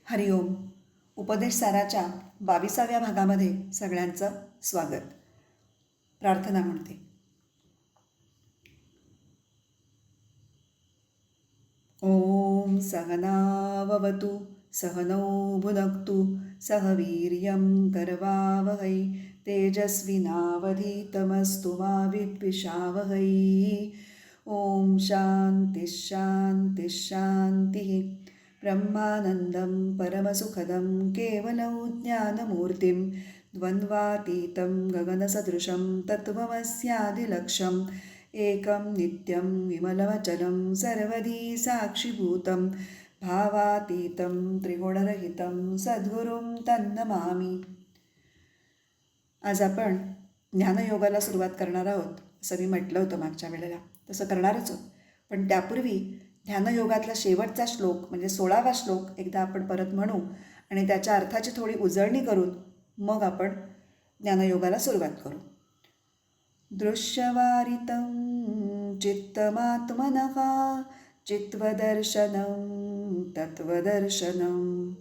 हरिओम. उपदेशसाराच्या 22व्या भागामध्ये सगळ्यांचं स्वागत. प्रार्थना म्हणते. ओम सहनाववतु सहनौ भुनक्तु सह वीर्यं करवावहै तेजस्विनावधीतमस्तु मा विद्विषावहै. ओम शांती शांती शांती. ब्रह्मानन्दं परमसुखदं केवलं ज्ञानमूर्तिं द्वन्द्वातीतं गगनसदृशं तत्त्वमस्यादिलक्ष्यम् एकं नित्यं विमलमचलं सर्वधी साक्षिभूतं भावातीतं त्रिगुणरहितं सद्गुरुं तन्नमामि. आज आपण ज्ञानयोगाला सुरुवात करणार आहोत असं मी म्हटलं होतं मागच्या वेळेला. तसं करणारच आहोत, पण त्यापूर्वी ध्यानयोगातला शेवटचा श्लोक म्हणजे 16वा श्लोक एकदा आपण परत म्हणू आणि त्याच्या अर्थाची थोडी उजळणी करून मग आपण ज्ञानयोगाला सुरुवात करू. दृश्यवारितं चित्तमात्मनः चित्वदर्शनं तत्वदर्शनं.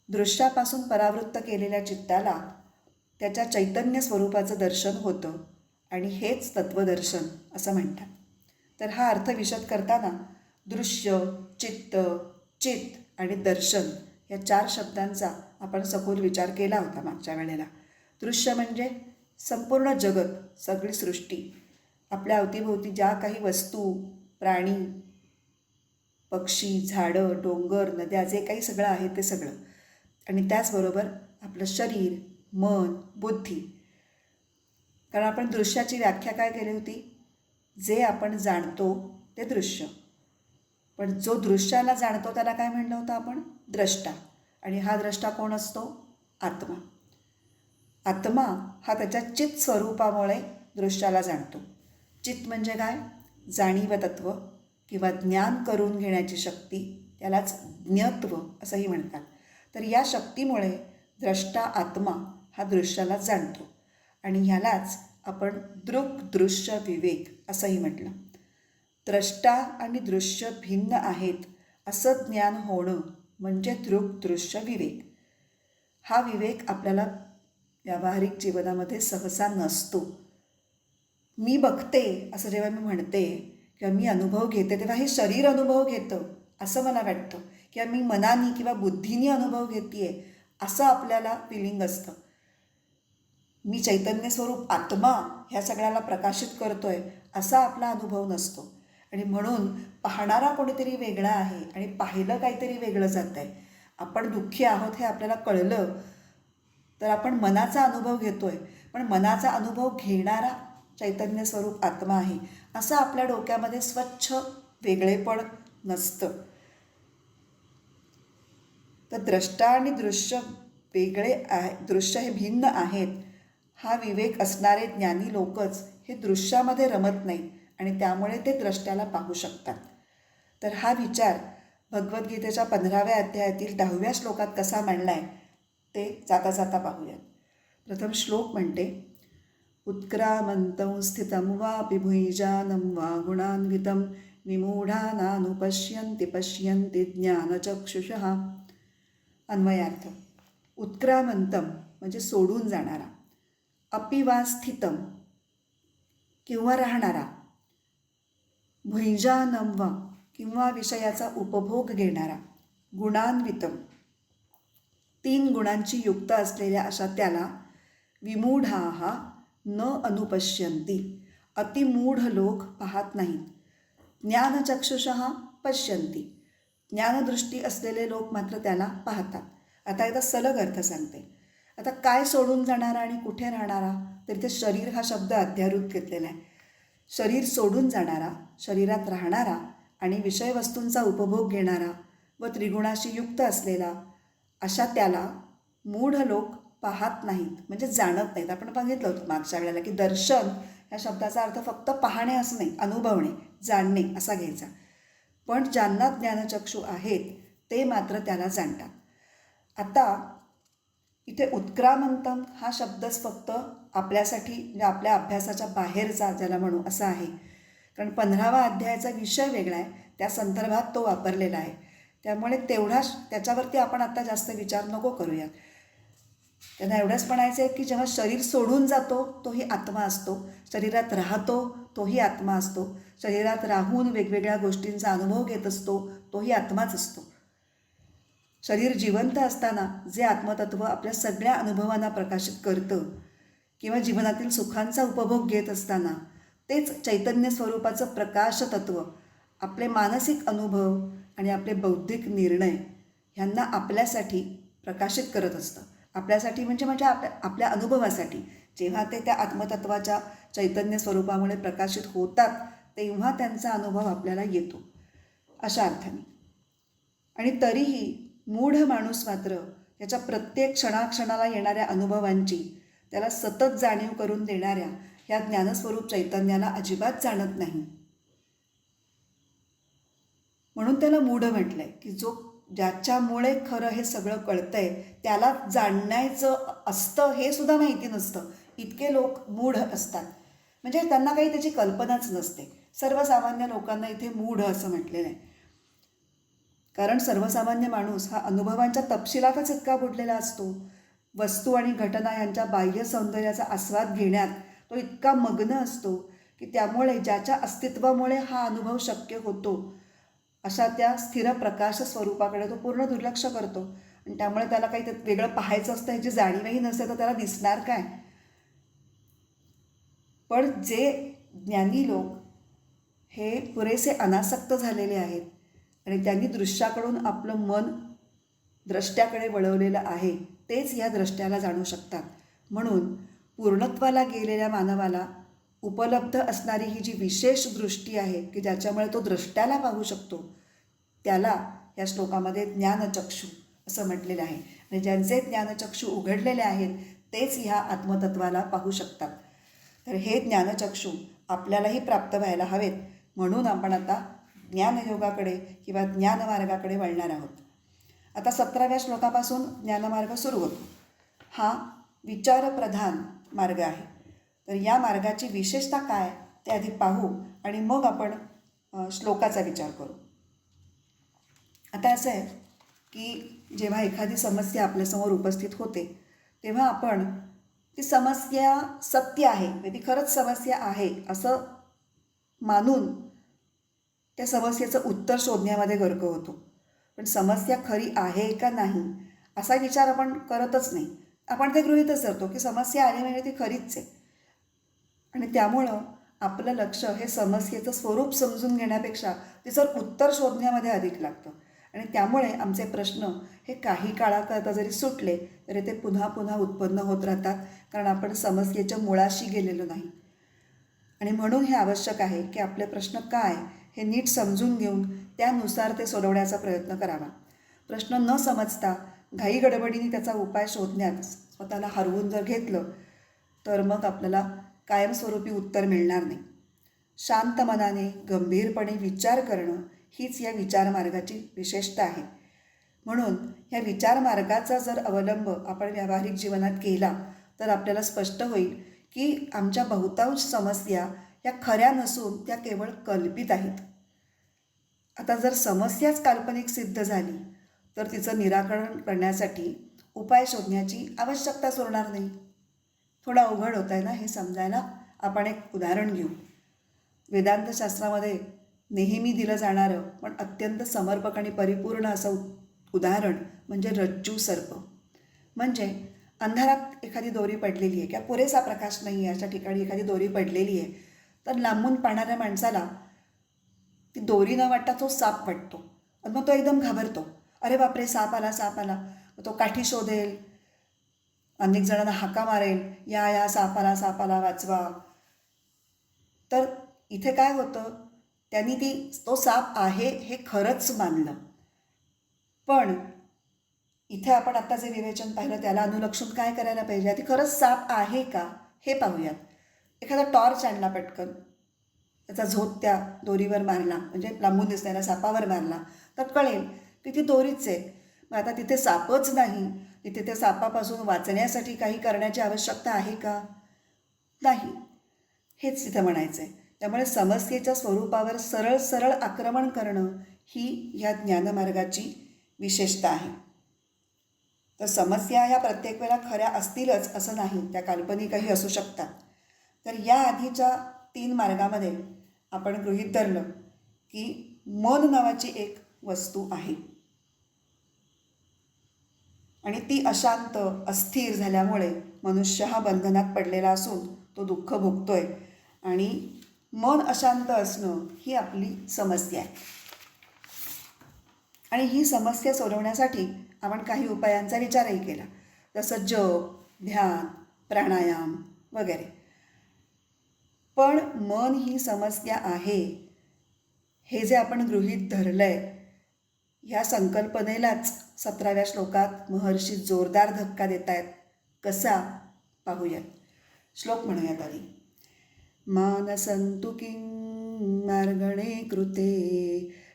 दृश्यापासून परावृत्त केलेल्या चित्ताला त्याच्या चैतन्य स्वरूपाचं दर्शन होतं आणि हेच तत्वदर्शन असं म्हणतात. तर हा अर्थ विशद करताना दृश्य, चित्त, चित आणि दर्शन या 4 शब्दांचा आपण सखोल विचार केला होता मागच्या वेळेला. दृश्य म्हणजे संपूर्ण जगत, सगळी सृष्टी, आपल्या अवतीभोवती ज्या काही वस्तू, प्राणी, पक्षी, झाडं, डोंगर, नद्या, जे काही सगळं आहे ते सगळं. आणि त्याचबरोबर आपलं शरीर, मन, बुद्धी. कारण आपण दृश्याची व्याख्या काय केली होती? जे आपण जाणतो ते दृश्य. पण जो दृश्याला जाणतो त्याला काय म्हणलं होतं आपण? द्रष्टा. आणि हा द्रष्टा कोण असतो? आत्मा. आत्मा हा त्याच्या चित स्वरूपामुळे दृश्याला जाणतो. चित म्हणजे काय? जाणीव तत्व किंवा ज्ञान करून घेण्याची शक्ती, त्यालाच ज्ञत्व असंही म्हणतात. तर या शक्तीमुळे द्रष्टा आत्मा हा दृश्याला जाणतो आणि ह्यालाच आपण दृक् दृश्य विवेक असंही म्हटलं. द्रष्टा आणि दृश्य भिन्न आहेत असं ज्ञान होणं म्हणजे दृक् दृश्य विवेक. हा विवेक आपल्याला व्यावहारिक जीवनामध्ये सहसा नसतो. मी बघते असं जेव्हा मी म्हणते किंवा मी अनुभव घेते तेव्हा हे शरीर अनुभव घेतं असं मला वाटतं, किंवा मी मनाने किंवा बुद्धीने अनुभव घेते आहे असं आपल्याला फिलिंग असतं. मी चैतन्य स्वरूप आत्मा ह्या सगळ्याला प्रकाशित करतोय असा आपला अनुभव नसतो. आणि म्हणून पाहणारा कोणीतरी वेगळा आहे आणि पाहिलं काहीतरी वेगळं जात आहे. आपण दुःखी आहोत हे आपल्याला कळलं तर आपण मनाचा अनुभव घेतोय, पण मनाचा अनुभव घेणारा चैतन्य स्वरूप आत्मा आहे असं आपल्या डोक्यामध्ये स्वच्छ वेगळेपण नसतं. तर द्रष्टा आणि दृश्य वेगळे आहे, दृश्य हे भिन्न आहेत हा विवेक असणारे ज्ञानी लोकच हे दृश्यामध्ये रमत नाहीत आणि त्यामुळे ते द्रष्ट्याला पाहू शकतात. तर हा विचार भगवद्गीतेच्या 15व्या अध्यायातील 10व्या श्लोकात कसा मांडला आहे ते जाता जाता पाहूयात. प्रथम श्लोक म्हणते, उत्क्रामन्तं स्थितं वापि भुञ्जानं वा गुणान्वितं विमूढानानुपश्यन्ति पश्यन्ति ज्ञानचक्षुषः. अन्वयार्थ. उत्क्रामन्तं म्हणजे सोडून जाणारा, अपि वा स्थितं किंवा राहणारा, भुञ्जानं वा किंवा विषयाचा उपभोग घेणारा, गुणान्वितं 3 गुणांची युक्त असलेल्या अशा त्याला, विमूढाः न अनुपश्यन्ति अतिमूढ लोक पाहत नाहीत, ज्ञानचक्षुषः पश्यन्ति ज्ञानदृष्टी असलेले लोक मात्र त्याला पाहतात. आता एकदा सलग अर्थ सांगते. आता काय सोडून जाणारा आणि कुठे राहणारा? तर इथे शरीर हा शब्द अध्यारूप घेतलेला आहे. शरीर सोडून जाणारा, शरीरात राहणारा आणि विषयवस्तूंचा उपभोग घेणारा व त्रिगुणाशी युक्त असलेला अशा त्याला मूढ लोक पाहत नाहीत म्हणजे जाणत नाहीत. आपण बघितलं होतं मागच्या वेळेला की दर्शन ह्या शब्दाचा अर्थ फक्त पाहणे असं नाही, अनुभवणे, जाणणे असा घ्यायचा. पण ज्यांना ज्ञानचक्षु आहेत ते मात्र त्याला जाणतात. आता इथे उत्क्रामंतम हा शब्दच फक्त आपल्यासाठी म्हणजे आपल्या अभ्यासाच्या बाहेरचा ज्याला म्हणू असा आहे. कारण 15वा अध्यायाचा विषय वेगळा आहे, त्या संदर्भात तो वापरलेला आहे. त्यामुळे त्याच्यावरती आपण आता जास्त विचार नको करूया. त्यांना एवढंच म्हणायचं आहे की जेव्हा शरीर सोडून जातो तोही आत्मा असतो, शरीरात राहतो तोही आत्मा असतो, शरीरात राहून वेगवेगळ्या गोष्टींचा अनुभव घेत असतो तोही आत्माच असतो. शरीर जिवंत असताना जे आत्मतत्व आपल्या सगळ्या अनुभवांना प्रकाशित करतं किंवा जीवनातील सुखांचा उपभोग घेत असताना तेच चैतन्य स्वरूपाचं प्रकाशतत्व आपले मानसिक अनुभव आणि आपले बौद्धिक निर्णय ह्यांना आपल्यासाठी प्रकाशित करत असतं. आपल्यासाठी म्हणजे आपल्या अनुभवासाठी. जेव्हा ते त्या आत्मतत्वाच्या चैतन्य स्वरूपामुळे प्रकाशित होतात तेव्हा त्यांचा अनुभव आपल्याला येतो, अशा अर्थाने. आणि तरीही मूढ माणूस मात्र त्याच्या प्रत्येक क्षणाक्षणाला येणाऱ्या अनुभवांची त्याला सतत जाणीव करून देणाऱ्या ह्या ज्ञानस्वरूप चैतन्याला अजिबात जाणत नाही. म्हणून त्याला मूढ म्हटलंय की ज्याच्यामुळे खरं हे सगळं कळतंय त्याला जाणायचं असतं हे सुद्धा माहिती नसतं. इतके लोक मूढ असतात, म्हणजे त्यांना काही त्याची कल्पनाच नसते. सर्वसामान्य लोकांना इथे मूढ असं म्हटलेलं आहे. कारण सर्वसामान्य माणूस हा अनुभवांच्या तपशिलातच इतका बुडलेला असतो. वस्तू आणि घटना यांच्या बाह्य सौंदर्याचा आस्वाद घेण्यात तो इतका मग्न असतो की त्यामुळे ज्याच्या अस्तित्वामुळे हा अनुभव शक्य होतो अशा त्या स्थिर प्रकाश स्वरूपाकडे तो पूर्ण दुर्लक्ष करतो. आणि त्यामुळे त्याला काही वेगळं पाहायचं असतं ह्याची जाणीवही नसते तर त्याला दिसणार काय. पण जे ज्ञानी लोक हे पुरेसे अनासक्त झालेले आहेत आणि त्यांनी दृश्याकडून आपलं मन द्रष्ट्याकडे वळवलेलं आहे तेच या द्रष्ट्याला जाणू शकतात. म्हणून पूर्णत्वाला गेलेल्या मानवाला उपलब्ध असणारी ही जी विशेष दृष्टी आहे की ज्याच्यामुळे तो द्रष्ट्याला पाहू शकतो त्याला या श्लोकामध्ये ज्ञानचक्षु असं म्हटलेलं आहे. आणि ज्यांचे ज्ञानचक्षु उघडलेले आहेत तेच ह्या आत्मतत्वाला पाहू शकतात. तर हे ज्ञानचक्षु आपल्यालाही प्राप्त व्हायला हवेत. म्हणून आपण आता ज्ञानयोगाकडे किंवा ज्ञानमार्गाकडे वळणार आहोत. आता 17व्या श्लोकापासून ज्ञानमार्ग सुरू होतो. हा विचारप्रधान मार्ग आहे. तर या मार्गाची विशेषता काय ते आधी पाहू आणि मग आपण श्लोकाचा विचार करू. आता असं आहे की जेव्हा एखादी समस्या आपल्यासमोर उपस्थित होते तेव्हा आपण ती समस्या सत्य आहे म्हणजे ती खरंच समस्या आहे असं मानून त्या समस्येचं उत्तर शोधण्यामध्ये गर्क होतो. पण समस्या खरी आहे का नाही असा विचार आपण करतच नाही. आपण ते गृहीतच धरतो की समस्या आली म्हणजे ती खरीच आहे. आणि त्यामुळं आपलं लक्ष हे समस्येचं स्वरूप समजून घेण्यापेक्षा तिचं उत्तर शोधण्यामध्ये अधिक लागतं. आणि त्यामुळे आमचे प्रश्न हे काही काळाकरता जरी सुटले तरी ते पुन्हा पुन्हा उत्पन्न होत राहतात, कारण आपण समस्येच्या मुळाशी गेलेलो नाही. आणि म्हणून हे आवश्यक आहे की आपले प्रश्न काय हे नीट समजून घेऊन त्यानुसार ते सोडवण्याचा प्रयत्न करावा. प्रश्न न समजता घाई गडबडीने त्याचा उपाय शोधण्यात स्वतःला हरवून जर घेतलं तर मग आपल्याला कायमस्वरूपी उत्तर मिळणार नाही. शांत मनाने गंभीरपणे विचार करणं हीच या विचारमार्गाची विशेषता आहे. म्हणून या विचारमार्गाचा जर अवलंब आपण व्यावहारिक जीवनात केला तर आपल्याला स्पष्ट होईल की आमच्या बहुतांश समस्या या खऱ्या नसून त्या केवळ कल्पित आहेत. आता जर समस्याच काल्पनिक सिद्ध झाली तर तिचं निराकरण करण्यासाठी उपाय शोधण्याची आवश्यकताच उरणार नाही. थोडं अवघड होत आहे ना हे समजायला. आपण एक उदाहरण घेऊ. वेदांतशास्त्रामध्ये नेहमी दिलं जाणारं पण अत्यंत समर्पक आणि परिपूर्ण असं उदाहरण म्हणजे रज्जू सर्प. म्हणजे अंधारात एखादी दोरी पडलेली आहे किंवा पुरेसा प्रकाश नाही आहे अशा ठिकाणी एखादी दोरी पडलेली आहे तर लांबून पाहणाऱ्या माणसाला ती दोरी न वाटता तो साप वाटतो आणि मग तो एकदम घाबरतो. अरे बापरे, साप आला, साप आला. तो काठी शोधेल, अनेक जणांना हाका मारेल, या सापाला, सापाला वाचवा. तर इथे काय होतं, त्यांनी तो साप आहे हे खरंच मानलं. पण इथे आपण आत्ता जे विवेचन पाहिलं त्याला अनुलक्षून काय करायला पाहिजे, आधी खरंच साप आहे का हे पाहूयात. एखादा टॉर्च आणला पटकन, त्याचा झोत त्या दोरीवर मारला म्हणजे लांबून दिसणाऱ्या सापावर मारला तर कळेल की ती दोरीच आहे. मग आता तिथे सापच नाही, तिथे त्या सापापासून वाचण्यासाठी काही करण्याची आवश्यकता आहे का? नाही. हेच तिथं म्हणायचं आहे. त्यामुळे समस्येच्या स्वरूपावर सरळ सरळ आक्रमण करणं ही ह्या ज्ञानमार्गाची विशेषता आहे. तर समस्या ह्या प्रत्येक वेळेला खऱ्या असतीलच असं नाही, त्या काल्पनिकही असू शकतात. तर या आधीच्या 3 मार्गामध्ये आपण गृहीत धरलं की मन नावाची एक वस्तू आहे आणि ती अशांत अस्थिर झाल्यामुळे मनुष्य हा बंधनात पडलेला असून तो दुःख भोगतोय आणि मन अशांत असणं ही आपली समस्या आहे. आणि ही समस्या सोडवण्यासाठी आपण काही उपायांचा विचारही केला, जसं जप, ध्यान, प्राणायाम वगैरे. पण मन ही समस्या आहे हे जे आपण गृहीत धरलं आहे, ह्या संकल्पनेलाच 17व्या श्लोकात महर्षी जोरदार धक्का देत आहेत. कसा पाहूयात. श्लोक म्हणूयात आधी. मानसं तु किं मार्गणे कृते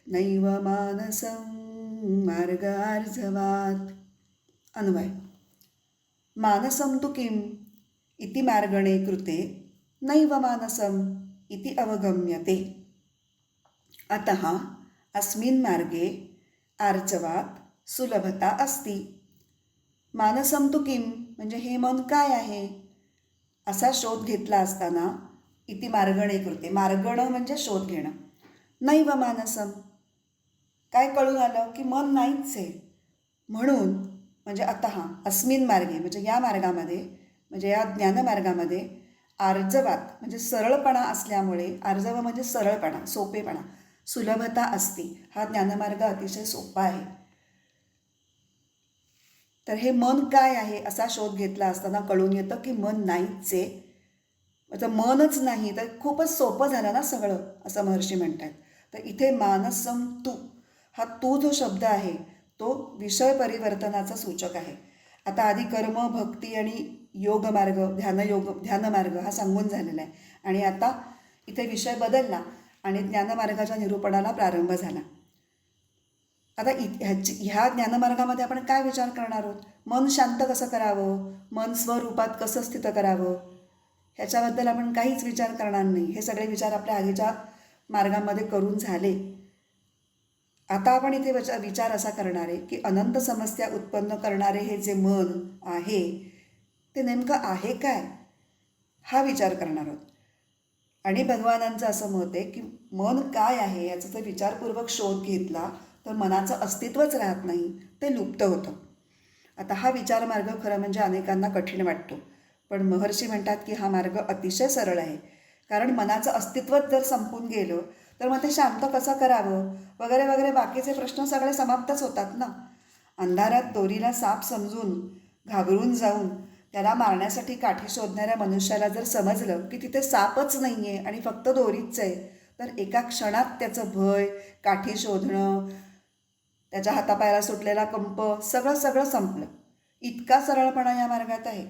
नैव मानसं मार्गार्जवात्. अन्वय. मानसं तु किं इति मार्गणे कृते नैव मानसं इति अवगम्यते. अतः अस्मिन् मार्गे आर्जवात् सुलभता अस्ति. मानसं तु किं म्हणजे हे मन काय आहे असा शोध घेतला असताना इति मार्गणे कृते, मार्गणं म्हणजे शोध घेणं. नैव मानसं काय कळून आलं की मन नाहीच आहे. म्हणून म्हणजे अतः अस्मिन् मार्गे म्हणजे या मार्गामध्ये म्हणजे या ज्ञानमार्गामध्ये आर्जवात म्हणजे सरळपणा असल्यामुळे, आर्जव म्हणजे सरळपणा, सोपेपणा, सुलभता असती. हा ज्ञानमार्ग अतिशय सोपा आहे. तर हे मन काय आहे असा शोध घेतला असताना कळून येतं की मन नाहीच आहे. म्हणजे मनच नाही तर खूपच सोपं झालं ना सगळं, असं महर्षी म्हणतात. तर इथे मानसं तू, हा तू जो शब्द आहे तो विषय परिवर्तनाचा सूचक आहे. आता आधी कर्म, भक्ती आणि योगमार्ग, ध्यानमार्ग हा सांगून झालेला आहे आणि आता इथे विषय बदलला आणि ज्ञानमार्गाच्या निरूपणाला प्रारंभ झाला. आता ह्या ज्ञानमार्गामध्ये आपण काय विचार करणार आहोत? मन शांत कसं करावं, मन स्वरूपात कसं स्थित करावं, ह्याच्याबद्दल आपण काहीच विचार करणार नाही. हे सगळे विचार आपल्या आधीच्या मार्गामध्ये करून झाले. आता आपण इथे विचार असा करणार आहे की अनंत समस्या उत्पन्न करणारे हे जे मन आहे ते नेमकं आहे काय, हा विचार करणार आहोत. आणि भगवानांचं असं मत आहे की मन काय आहे याचा जर विचारपूर्वक शोध घेतला तर मनाचं अस्तित्वच राहत नाही, ते लुप्त होतं. आता हा विचार मार्ग खरं म्हणजे अनेकांना कठीण वाटतो, पण महर्षी म्हणतात की हा मार्ग अतिशय सरळ आहे. कारण मनाचं अस्तित्वच जर संपून गेलं तर मग ते शांत कसं करावं वगैरे वगैरे बाकीचे प्रश्न सगळे समाप्तच होतात ना. अंधारात दोरीला साप समजून घाबरून जाऊन त्याला मारण्यासाठी काठी शोधणाऱ्या मनुष्याला जर समजलं की तिथे सापच नाही आहे आणि फक्त दोरीच आहे, तर एका क्षणात त्याचं भय, काठी शोधणं, त्याच्या हातापायाला सुटलेला कंप सगळं संपलं. इतका सरळपणा या मार्गात आहे.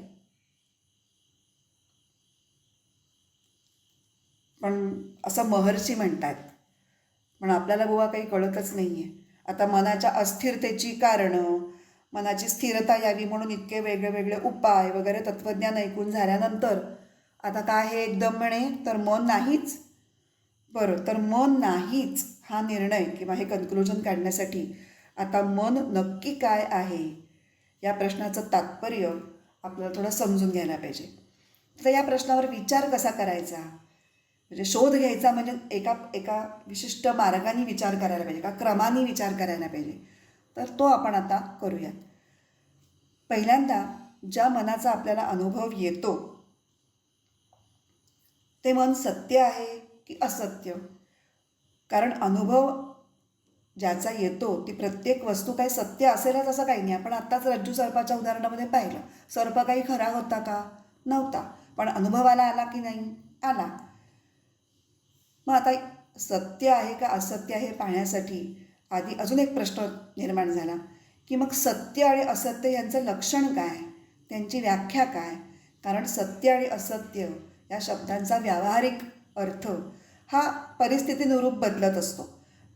पण असं महर्षी म्हणतात, पण आपल्याला बुवा काही कळतच नाही आहे. आता मनाच्या अस्थिरतेची कारणं, मनाची स्थिरता यावी म्हणून इतके वेगळे वेगळे उपाय वगैरे तत्त्वज्ञान ऐकून झाल्यानंतर आता काय हे एकदम म्हणे तर मन नाहीच. बरं, तर मन नाहीच हा निर्णय किंवा हे कन्क्लुजन काढण्यासाठी आता मन नक्की काय आहे या प्रश्नाचं तात्पर्य आपल्याला थोडं समजून घ्यायला पाहिजे. तर या प्रश्नावर विचार कसा करायचा, म्हणजे शोध घ्यायचा म्हणजे एका विशिष्ट मार्गाने विचार करायला पाहिजे का, क्रमाने विचार करायला पाहिजे, तर तो आपण आता करूयात. पहिल्यांदा ज्या मनाचा आपल्याला अनुभव येतो ते मन सत्य आहे की असत्य. कारण अनुभव ज्याचा येतो ती प्रत्येक वस्तू काही सत्य असेलच असं काही नाही. आपण आत्ताच रज्जू सर्पाच्या उदाहरणामध्ये पाहिलं, सर्प काही खरा होता का, नव्हता, पण अनुभवाला आला की नाही, आला. मग आता सत्य आहे का असत्य आहे पाहण्यासाठी आधी अजून एक प्रश्न निर्माण झाला की मग सत्य आणि असत्य यांचं लक्षण काय, त्यांची व्याख्या काय. कारण सत्य आणि असत्य या शब्दांचा व्यावहारिक अर्थ हा परिस्थितीनुरूप बदलत असतो.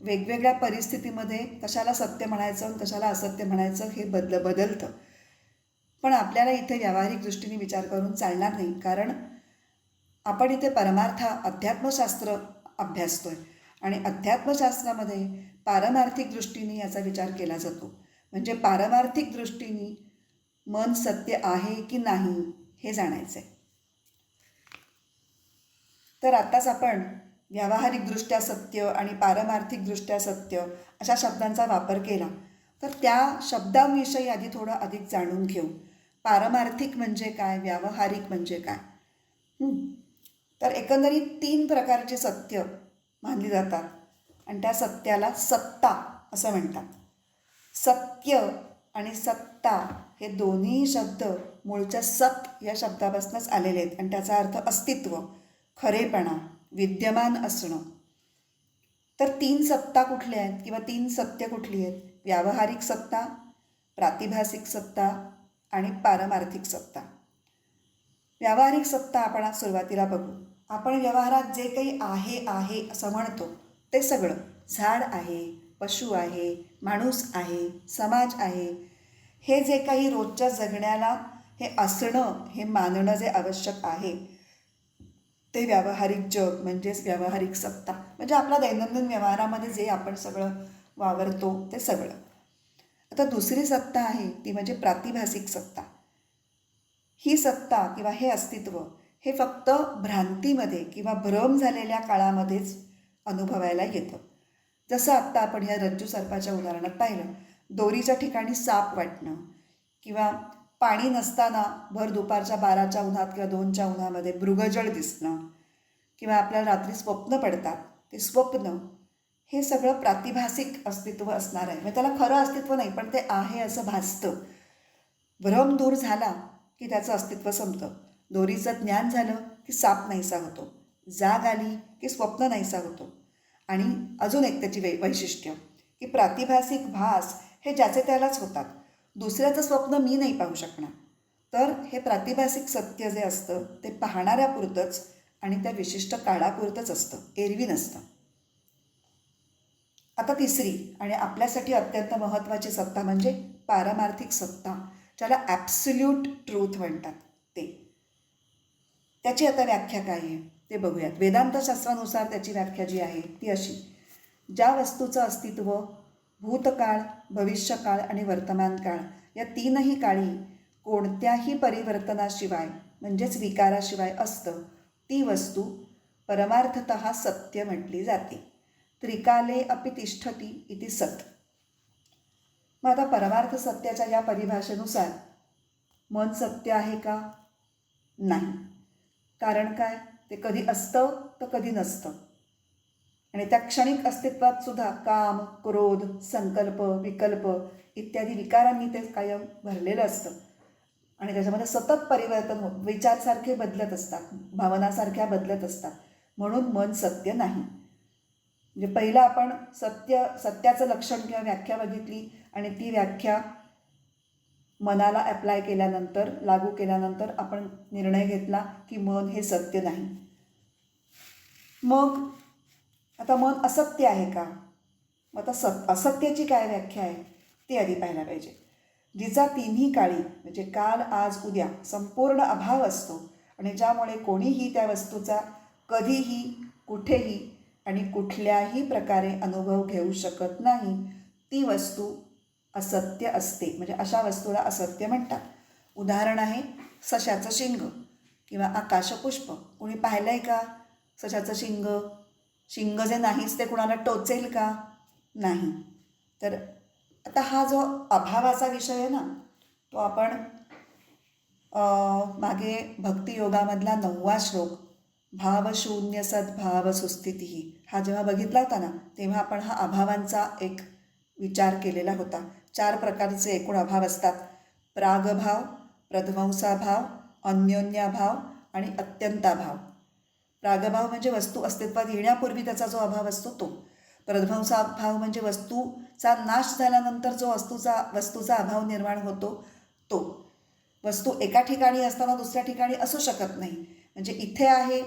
वेगवेगळ्या परिस्थितीमध्ये कशाला सत्य म्हणायचं आणि कशाला असत्य म्हणायचं हे बदलतं. पण आपल्याला इथे व्यावहारिक दृष्टीने विचार करून चालणार नाही. कारण आपण इथे परमार्थ अध्यात्मशास्त्र अभ्यासतोय आणि अध्यात्मशास्त्रामध्ये पारमार्थिक दृष्टीने याचा विचार केला जातो. म्हणजे पारमार्थिक दृष्टीने मन सत्य आहे की नाही हे जाणायचं आहे. तर आत्ताच आपण व्यावहारिकदृष्ट्या सत्य आणि पारमार्थिकदृष्ट्या सत्य अशा शब्दांचा वापर केला. तर त्या शब्दांविषयी आधी थोडं अधिक जाणून घेऊ. पारमार्थिक म्हणजे काय, व्यावहारिक म्हणजे काय. तर एकंदरीत 3 प्रकारचे सत्य मानली जातात आणि त्या सत्याला सत्ता असं म्हणतात. सत्य आणि सत्ता हे दोन्ही शब्द मूळच्या सत या शब्दापासूनच आलेले आहेत आणि त्याचा अर्थ अस्तित्व, खरेपणा, विद्यमान असणं. तर 3 सत्ता कुठल्या आहेत किंवा 3 सत्य कुठली आहेत? व्यावहारिक सत्ता, प्रातिभासिक सत्ता आणि पारमार्थिक सत्ता. व्यावहारिक सत्ता आपण आज सुरुवातीला बघू. आपण व्यवहारात जे काही आहे असं म्हणतो ते सगळं, झाड आहे, पशु आहे, माणूस आहे, समाज आहे, हे जे काही रोजच्या जगण्याला हे असणं, हे मानणं जे आवश्यक आहे ते व्यावहारिक जग म्हणजेच व्यावहारिक सत्ता. म्हणजे आपल्या दैनंदिन व्यवहारामध्ये जे आपण सगळं वावरतो ते सगळं. आता दुसरी सत्ता आहे ती म्हणजे प्रातिभासिक सत्ता. ही सत्ता किंवा हे अस्तित्व हे फक्त भ्रांतीमध्ये किंवा भ्रम झालेल्या काळामध्येच अनुभवायला येतं. जसं आत्ता आपण ह्या रज्जू सर्पाच्या उदाहरणात पाहिलं, दोरीच्या ठिकाणी साप वाटणं किंवा पाणी नसताना भर दुपारच्या 12च्या उन्हात किंवा 2च्या उन्हामध्ये मृगजळ दिसणं किंवा आपल्याला रात्री स्वप्न पडतात ते स्वप्न, हे सगळं प्रातिभासिक अस्तित्व असणार आहे. म्हणजे त्याला खरं अस्तित्व नाही पण ते आहे असं भासतं. भ्रम दूर झाला की त्याचं अस्तित्व संपतं. दोरीचं ज्ञान झालं की साप नाहीसा होतो, जाग आली की स्वप्न नाहीसा होतो. आणि अजून एक त्याची वैशिष्ट्य की प्रातिभासिक भास हे ज्याचे त्यालाच होतात, दुसऱ्याचं स्वप्न मी नाही पाहू शकणार. तर हे प्रातिभासिक सत्य जे असतं ते पाहणाऱ्यापुरतंच आणि त्या विशिष्ट काळापुरतंच असतं, एरवी नसतं. आता तिसरी आणि आपल्यासाठी अत्यंत महत्त्वाची सत्ता म्हणजे पारमार्थिक सत्ता, ज्याला ॲब्सोल्यूट ट्रूथ म्हणतात. त्याची आता व्याख्या काय आहे ते बघूयात. वेदांतशास्त्रानुसार त्याची व्याख्या जी आहे ती अशी: ज्या वस्तूचं अस्तित्व भूतकाळ, भविष्यकाळ आणि वर्तमान काळ या 3ही काळी कोणत्याही परिवर्तनाशिवाय म्हणजेच विकाराशिवाय असतं ती वस्तू परमार्थतः सत्य म्हटली जाते. त्रिकाले अपि तिष्ठती इति सत्. मग आता परमार्थ सत्याच्या या परिभाषेनुसार मन सत्य आहे का? नाही. कारण काय? ते कधी असतं तर कधी नसतं. आणि त्या क्षणिक अस्तित्वात सुद्धा काम, क्रोध, संकल्प, विकल्प इत्यादी विकारांनी ते कायम भरलेलं असतं आणि त्याच्यामध्ये सतत परिवर्तन होत, विचारसारखे बदलत असतात, भावनासारख्या बदलत असतात. म्हणून मन सत्य नाही. म्हणजे पहिलं आपण सत्याचं लक्षण किंवा व्याख्या बघितली आणि ती व्याख्या मनाला ॲप्लाय केल्यानंतर, लागू केल्यानंतर आपण निर्णय घेतला की मन हे सत्य नाही. मग आता मन असत्य आहे का? मग आता असत्याची काय व्याख्या आहे ती आधी पाहायला पाहिजे. जिचा 3ही काळी म्हणजे काल, आज, उद्या संपूर्ण अभाव असतो आणि ज्यामुळे कोणीही त्या वस्तूचा कधीही, कुठेही आणि कुठल्याही प्रकारे अनुभव घेऊ शकत नाही, ती वस्तू असत्य असते. म्हणजे अशा वस्तूला असत्य म्हणतात. उदाहरण आहे सशाचं शिंग किंवा आकाशपुष्प. कोणी पाहिलं आहे का सशाचं शिंग? शिंग जे नाहीच ते कुणाला टोचेल का? नाही. तर आता हा जो अभावाचा विषय आहे ना, तो आपण मागे भक्तियोगामधला 9वा श्लोक भावशून्य सद्भाव सुस्थिती हा जेव्हा बघितला होता ना, तेव्हा आपण हा अभावांचा एक विचार केलेला होता. 4 प्रकारचे एकूण अभाव असतात: प्रागभाव, प्रध्वंसाभाव, अन्योन्याभाव आणि अत्यंताभाव. प्रागभाव म्हणजे वस्तू अस्तित्वात येण्यापूर्वी त्याचा जो अभाव असतो तो. प्रध्वंसाभाव म्हणजे वस्तूचा नाश झाल्यानंतर जो वस्तूचा अभाव निर्माण होतो तो. वस्तू एका ठिकाणी असताना दुसऱ्या ठिकाणी असू शकत नाही. म्हणजे इथे आहे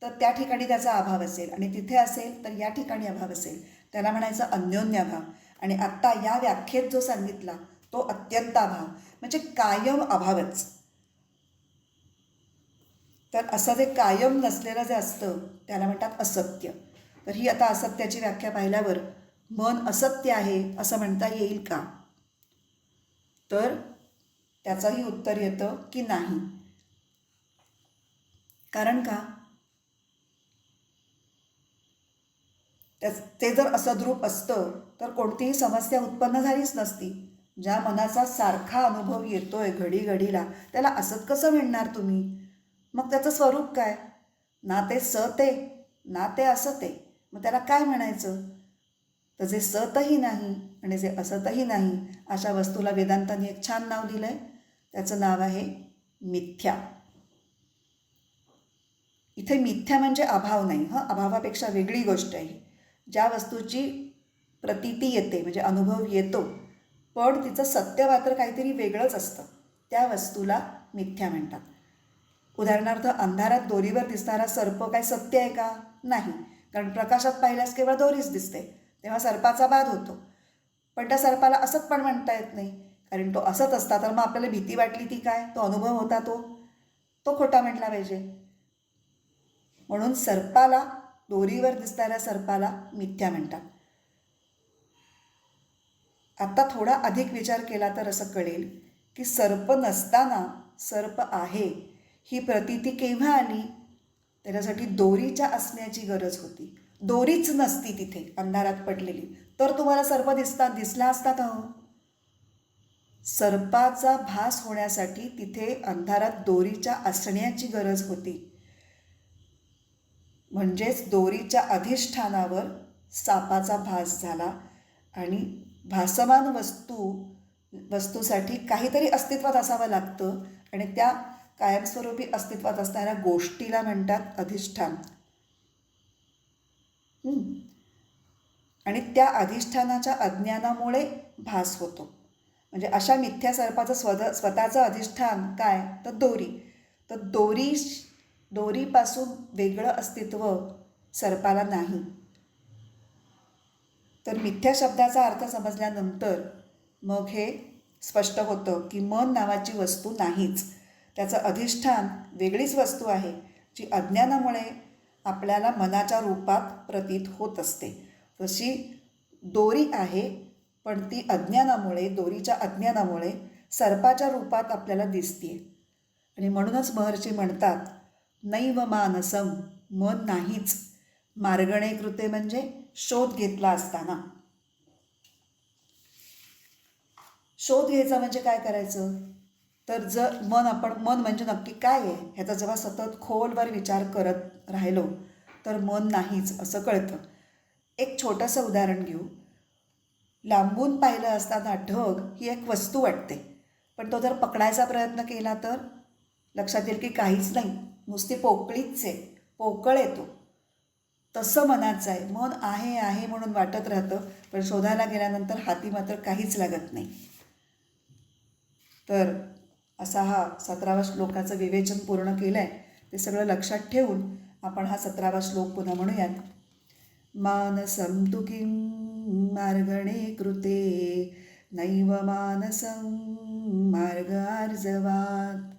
तर त्या ठिकाणी त्याचा अभाव असेल आणि तिथे असेल तर या ठिकाणी अभाव असेल. त्याला म्हणायचं अन्योन्याभाव. आणि आत्ता या व्याख्येत जो सांगितला तो अत्यंताभाव म्हणजे कायम अभावच. तर असं जे कायम नसलेलं जे असतं त्याला म्हणतात असत्य. तर ही आता असत्याची व्याख्या पाहिल्यावर मन असत्य आहे असं म्हणता येईल का? तर त्याचंही उत्तर येतं की नाही. कारण का? ते जर असद्रूप असतं तर कोणतीही समस्या उत्पन्न झालीच नसती. ज्या मनाचा सारखा अनुभव येतोय घडी घडीला त्याला असत कसं म्हणणार तुम्ही? मग त्याचं स्वरूप काय? ना ते सत आहे ना ते असत आहे. मग त्याला काय म्हणायचं? तर जे सतही नाही आणि जे असतही नाही अशा वस्तूला वेदांतांनी एक छान नाव दिलं आहे. त्याचं नाव आहे मिथ्या. इथे मिथ्या म्हणजे अभाव नाही. अभावापेक्षा वेगळी गोष्ट आहे. ज्या वस्तूची प्रतीती येते म्हणजे अनुभव येतो पण तिचं सत्य मात्र काहीतरी वेगळंच असतं, त्या वस्तूला मिथ्या म्हणतात. उदाहरणार्थ अंधारात दोरीवर दिसणारा सर्प काय सत्य आहे का? नाही. कारण प्रकाशात पाहिल्यास केवळ दोरीच दिसते, तेव्हा सर्पाचा बाध होतो. पण त्या सर्पाला असत पण म्हणता येत नाही, कारण तो असत असता तर मग आपल्याला भीती वाटली ती काय? तो अनुभव होता तो तो खोटा म्हटला पाहिजे. म्हणून सर्पाला, दोरीवर दिसणाऱ्या सर्पाला मिथ्या म्हणतात. आता थोडा अधिक विचार केला तर असं कळेल की सर्प नसताना सर्प आहे ही प्रतीती केव्हा आली? त्याच्यासाठी दोरीच्या असण्याची गरज होती. दोरीच नसती तिथे अंधारात पडलेली तर तुम्हाला सर्प दिसला असता का हो? सर्पाचा भास होण्यासाठी तिथे अंधारात दोरीच्या असण्याची गरज होती. म्हणजेच दोरीच्या अधिष्ठानावर सापाचा भास झाला आणि भासमान वस्तूसाठी काहीतरी अस्तित्वात असावं लागतं आणि त्या कायमस्वरूपी अस्तित्वात असणाऱ्या गोष्टीला म्हणतात अधिष्ठान. आणि त्या अधिष्ठानाच्या अज्ञानामुळे भास होतो. म्हणजे अशा मिथ्या सर्पाचं स्वतःचं अधिष्ठान काय? तर दोरी. तर दोरीपासून वेगळं अस्तित्व सर्पाला नाही. तर मिथ्या शब्दाचा अर्थ समजल्यानंतर मग हे स्पष्ट होतं की मन नावाची वस्तू नाहीच. त्याचं अधिष्ठान वेगळीच वस्तू आहे जी अज्ञानामुळे आपल्याला मनाच्या रूपात प्रतीत होत असते. जशी दोरी आहे पण ती दोरीच्या अज्ञानामुळे सर्पाच्या रूपात आपल्याला दिसते. आणि म्हणूनच महर्षी म्हणतात नैव मानसम, मन नाहीच. मार्गणे कृते म्हणजे शोध घेतला असताना. शोध घ्यायचा म्हणजे काय करायचं? तर जर मन म्हणजे नक्की काय आहे ह्याचा जेव्हा सतत खोलवर विचार करत राहिलो तर मन नाहीच असं कळतं. एक छोटंसं उदाहरण घेऊ. लांबून पाहिलं असताना ढग ही एक वस्तू वाटते, पण तो जर पकडायचा प्रयत्न केला तर लक्षात येईल की काहीच नाही, नुसती पोकळीच आहे, पोकळ येतो. तसं मनाचं आहे. मन आहे आहे म्हणून वाटत राहतं पण शोधायला गेल्यानंतर हाती मात्र काहीच लागत नाही. तर असा हा 17वा श्लोकाचं विवेचन पूर्ण केलं आहे. ते सगळं लक्षात ठेवून आपण हा 17वा श्लोक पुन्हा म्हणूयात. मानसं तु किं मार्गणे कृते नैव मानसं मार्गार्जवात्.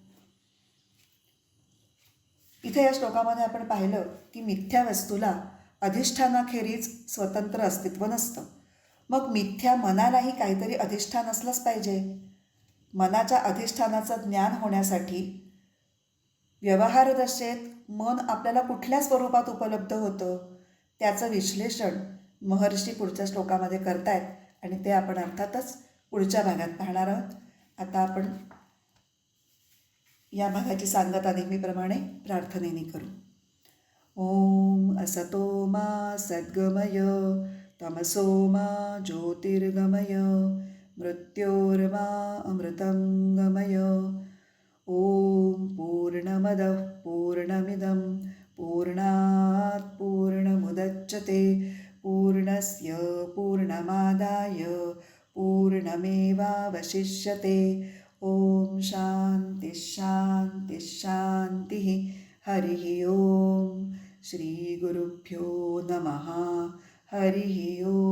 इथे या श्लोकामध्ये आपण पाहिलं की मिथ्या वस्तूला अधिष्ठानाखेरीज स्वतंत्र अस्तित्व नसतं. मग मिथ्या मनालाही काहीतरी अधिष्ठान असलंच पाहिजे. मनाच्या अधिष्ठानाचं ज्ञान होण्यासाठी व्यवहारदशेत मन आपल्याला कुठल्या स्वरूपात उपलब्ध होतं त्याचं विश्लेषण महर्षी पुढच्या श्लोकामध्ये करतायत आणि ते आपण अर्थातच पुढच्या भागात पाहणार आहोत. आता आपण या भागाची सांगता नेहमीप्रमाणे प्रार्थनेने करू. ओम असतो मा सद्गमय तमसो मा ज्योतिर्गमय मृत्योर्मा अमृतं गमय. ओम पूर्णमदः पूर्णमिदं पूर्णात् पूर्णमुदच्यते पूर्णस्य पूर्णमादाय पूर्णमेवावशिष्यते. ओम शांती शांती शांती. हरिः ओम. श्री गुरुभ्यो नमः. हरिः ओम.